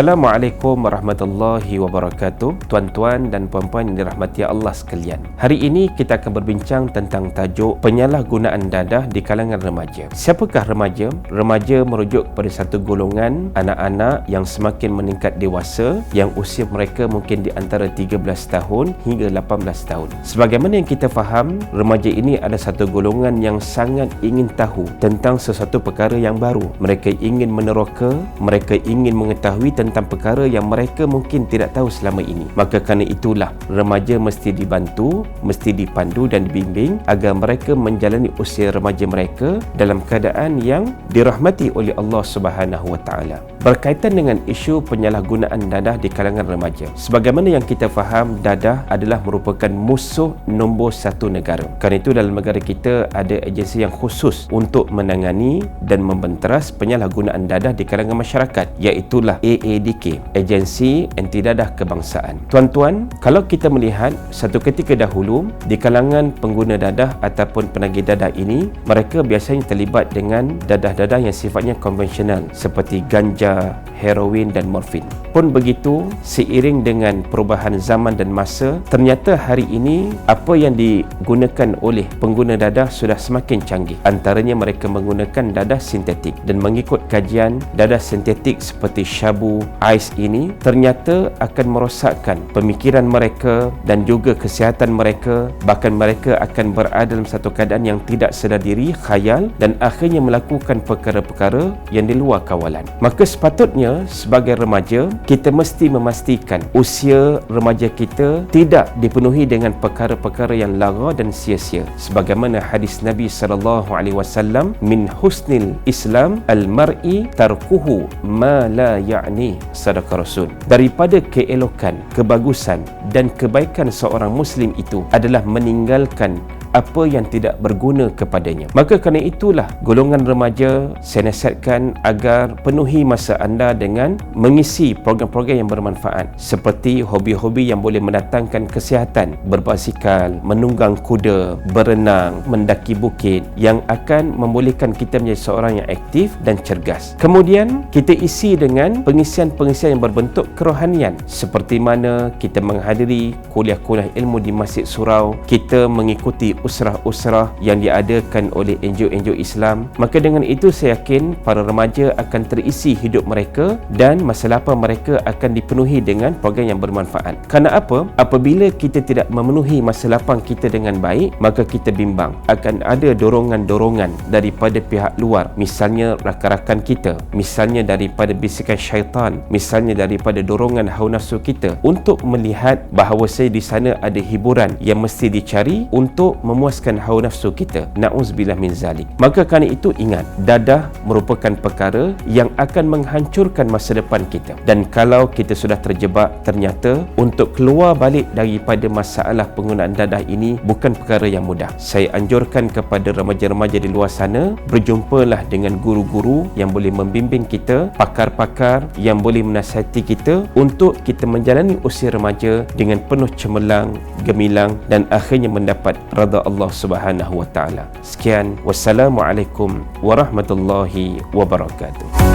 Assalamualaikum warahmatullahi wabarakatuh. Tuan-tuan dan puan-puan yang dirahmati Allah sekalian. Hari ini kita akan berbincang tentang tajuk penyalahgunaan dadah di kalangan remaja. Siapakah remaja? Remaja merujuk kepada satu golongan anak-anak yang semakin meningkat dewasa, yang usia mereka mungkin di antara 13 tahun hingga 18 tahun. Sebagaimana yang kita faham, remaja ini adalah satu golongan yang sangat ingin tahu tentang sesuatu perkara yang baru. Mereka ingin meneroka, mereka ingin mengetahui tentang perkara yang mereka mungkin tidak tahu selama ini. Maka kerana itulah remaja mesti dibantu, mesti dipandu dan dibimbing agar mereka menjalani usia remaja mereka dalam keadaan yang dirahmati oleh Allah Subhanahu Wa Taala. Berkaitan dengan isu penyalahgunaan dadah di kalangan remaja, sebagaimana yang kita faham, dadah adalah merupakan musuh nombor satu negara. Kerana itu dalam negara kita ada agensi yang khusus untuk menangani dan membenteras penyalahgunaan dadah di kalangan masyarakat, iaitulah AADK, Agensi Anti Dadah Kebangsaan. Tuan-tuan, kalau kita melihat satu ketika dahulu di kalangan pengguna dadah ataupun penagih dadah ini, mereka biasanya terlibat dengan dadah-dadah yang sifatnya konvensional seperti ganja, heroin dan morfin. Pun begitu, seiring dengan perubahan zaman dan masa, ternyata hari ini apa yang digunakan oleh pengguna dadah sudah semakin canggih. Antaranya mereka menggunakan dadah sintetik, dan mengikut kajian, dadah sintetik seperti syabu, ais ini ternyata akan merosakkan pemikiran mereka dan juga kesihatan mereka. Bahkan mereka akan berada dalam satu keadaan yang tidak sedar diri, khayal, dan akhirnya melakukan perkara-perkara yang di luar kawalan. Maka sepatutnya sebagai remaja, kita mesti memastikan usia remaja kita tidak dipenuhi dengan perkara-perkara yang lara dan sia-sia. Sebagaimana hadis Nabi SAW, min husnil Islam al-mar'i tarkuhu ma la ya'ni, sadaqah Rasul. Daripada keelokan, kebagusan dan kebaikan seorang muslim itu adalah meninggalkan apa yang tidak berguna kepadanya. Maka kerana itulah golongan remaja, saya nasihatkan agar penuhi masa anda dengan mengisi program-program yang bermanfaat seperti hobi-hobi yang boleh mendatangkan kesihatan, berbasikal, menunggang kuda, berenang, mendaki bukit, yang akan membolehkan kita menjadi seorang yang aktif dan cergas. Kemudian kita isi dengan pengisian-pengisian yang berbentuk kerohanian, seperti mana kita menghadiri kuliah-kuliah ilmu di Masjid Surau, kita mengikuti usrah-usrah yang diadakan oleh NGO-NGO Islam. Maka dengan itu saya yakin para remaja akan terisi hidup mereka dan masa lapang mereka akan dipenuhi dengan program yang bermanfaat. Kerana apa? Apabila kita tidak memenuhi masa lapang kita dengan baik, maka kita bimbang akan ada dorongan-dorongan daripada pihak luar, misalnya rakan-rakan kita, misalnya daripada bisikan syaitan, misalnya daripada dorongan hawa nafsu kita untuk melihat bahawa di sana ada hiburan yang mesti dicari untuk memuaskan hawa nafsu kita. Na'udzubillah min zalik. Maka kerana itu ingat, dadah merupakan perkara yang akan menghancurkan masa depan kita. Dan kalau kita sudah terjebak, ternyata untuk keluar balik daripada masalah penggunaan dadah ini bukan perkara yang mudah. Saya anjurkan kepada remaja-remaja di luar sana, berjumpalah dengan guru-guru yang boleh membimbing kita, pakar-pakar yang boleh menasihati kita untuk kita menjalani usia remaja dengan penuh cemerlang, gemilang, dan akhirnya mendapat redha Allah Subhanahu Wa Taala. Sekian, wassalamualaikum warahmatullahi wabarakatuh.